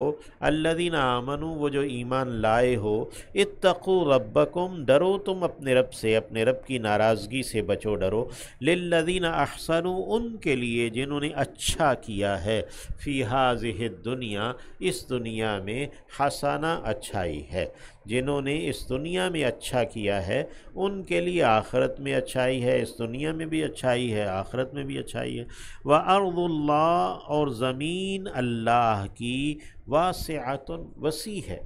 الذین آمنوا وہ جو ایمان لائے ہو، اتقوا ربکم ڈرو تم اپنے رب سے، اپنے رب کی ناراضگی سے بچو ڈرو، للذین احسنوا ان کے لیے جنہوں نے اچھا کیا ہے، فی ہذہ الدنیا اس دنیا میں، حسنہ اچھائی ہے، جنہوں نے اس دنیا میں اچھا کیا ہے ان کے لیے آخرت میں اچھائی ہے، اس دنیا میں بھی اچھائی ہے، آخرت میں بھی اچھائی ہے۔ وَأَرْضُ اللَّهِ اور زمین اللہ کی، واسعۃ وسیع ہے،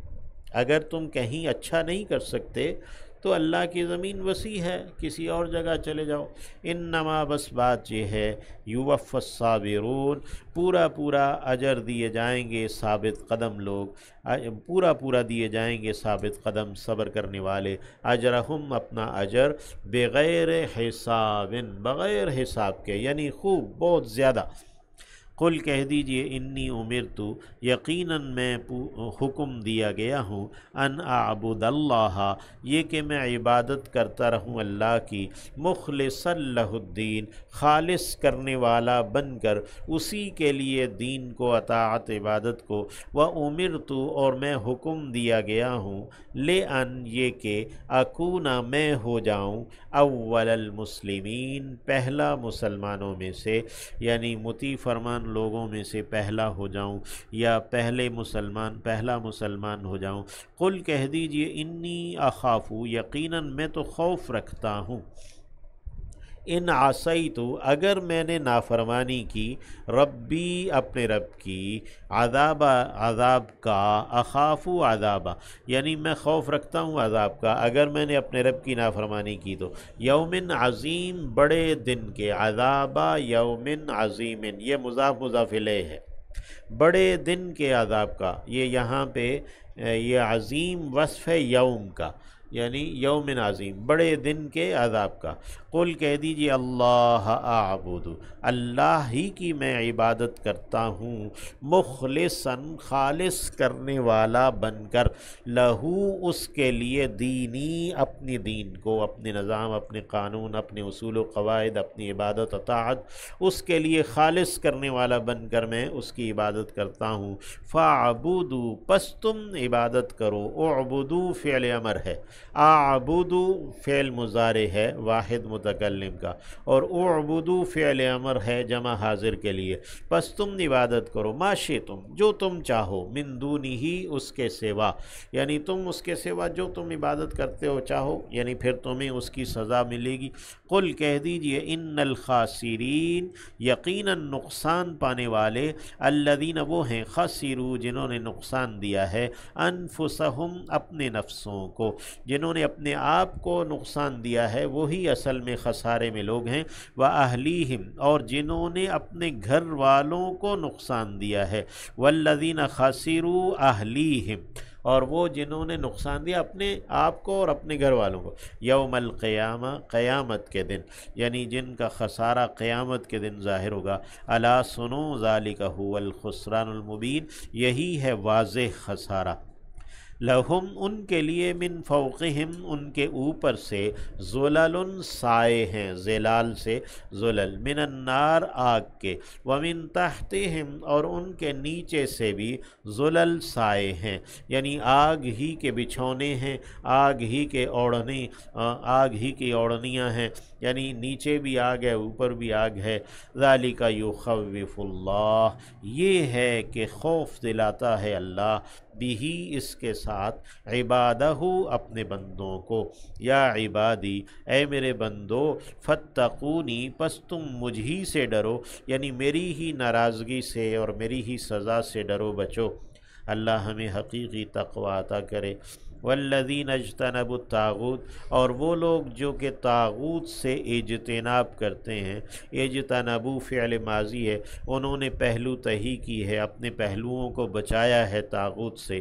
اگر تم کہیں اچھا نہیں کر سکتے تو اللہ کی زمین وسیع ہے، کسی اور جگہ چلے جاؤ۔ انما بس بات یہ ہے، یوفی الصابرون پورا پورا اجر دیے جائیں گے ثابت قدم لوگ، پورا پورا دیے جائیں گے ثابت قدم صبر کرنے والے، اجرہم اپنا اجر، بغیر حساب بغیر حساب کے، یعنی خوب بہت زیادہ۔ قل کہہ دیجئے انی امرتو یقیناً میں حکم دیا گیا ہوں، ان اعبد اللہ یہ کہ میں عبادت کرتا رہوں اللہ کی، مخلصا لہ الدین خالص کرنے والا بن کر اسی کے لیے دین کو، اطاعت عبادت کو، وامرتو اور میں حکم دیا گیا ہوں، لأن یہ کہ اکونا میں ہو جاؤں، اول المسلمین پہلا مسلمانوں میں سے، یعنی مطیع فرمان لوگوں میں سے پہلا ہو جاؤں، یا پہلا مسلمان ہو جاؤں۔ قل کہہ دیجئے انی اخاف یقیناً میں تو خوف رکھتا ہوں، ان عصیت اگر میں نے نافرمانی کی، ربی اپنے رب کی، عذاب کا، اخاف عذاب یعنی میں خوف رکھتا ہوں عذاب کا، اگر میں نے اپنے رب کی نافرمانی کی تو، یوم عظیم بڑے دن کے، عذاب یوم عظیم یہ مضاف الیہ ہے، بڑے دن کے عذاب کا، یہ یہاں پہ یہ عظیم وصف ہے یوم کا، یعنی یوم عظیم بڑے دن کے عذاب کا۔ قل کہہ دیجئے اللہ اعبد اللہ ہی کی میں عبادت کرتا ہوں، مخلصا خالص کرنے والا بن کر، لہو اس کے لیے، دینی اپنی دین کو، اپنے نظام، اپنے قانون، اپنے اصول و قواعد، اپنی عبادت اطاعت اس کے لیے خالص کرنے والا بن کر میں اس کی عبادت کرتا ہوں۔ فاعبدوا پس تم عبادت کرو، اعبدوا فعل امر ہے، اعبدو فعل مضارع ہے واحد متکلم کا، اور اعبدو فعل امر ہے جمع حاضر کے لیے، پس تم عبادت کرو، ما شئتم جو تم چاہو، من دونہ اس کے سوا، یعنی تم اس کے سوا جو تم عبادت کرتے ہو چاہو، یعنی پھر تمہیں اس کی سزا ملے گی۔ قل کہہ دیجئے ان الخاسرین یقیناً نقصان پانے والے، الذین وہ ہیں، خسروا جنہوں نے نقصان دیا ہے، انفسہم اپنے نفسوں کو، جنہوں نے اپنے آپ کو نقصان دیا ہے وہی اصل میں خسارے میں لوگ ہیں، وَأَهْلِيهِمْ اور جنہوں نے اپنے گھر والوں کو نقصان دیا ہے، وَالَّذِينَ خَسِرُوا أَهْلِيهِمْ اور وہ جنہوں نے نقصان دیا اپنے آپ کو اور اپنے گھر والوں کو، یوم القیامہ قیامت کے دن، یعنی جن کا خسارہ قیامت کے دن ظاہر ہوگا، الا سنو ذالک هو الخسران المبین یہی ہے واضح خسارہ، لہم ان کے لیے، من فوقہم ان کے اوپر سے، ظلل سائے ہیں، ظلال سے ظلل، من النار آگ کے، ومن تحتہم اور ان کے نیچے سے بھی، ظلل سائے ہیں، یعنی آگ ہی کے بچھونے ہیں، آگ ہی کے اوڑھنے، آگ ہی کی اوڑھنیاں ہیں، یعنی نیچے بھی آگ ہے اوپر بھی آگ ہے۔ ذالک یخوف اللہ یہ ہے کہ خوف دلاتا ہے اللہ، بھی اس کے ساتھ، عبادہ اپنے بندوں کو، یا عبادی اے میرے بندو، فاتقونی پس تم مجھ ہی سے ڈرو، یعنی میری ہی ناراضگی سے اور میری ہی سزا سے ڈرو بچو۔ اللہ ہمیں حقیقی تقوی عطا کرے۔ والذین اجتنبوا الطاغوت اور وہ لوگ جو کہ طاغوت سے اجتناب کرتے ہیں، اجتنبوا فعل ماضی ہے، انہوں نے پہلو تہی کی ہے، اپنے پہلوؤں کو بچایا ہے طاغوت سے،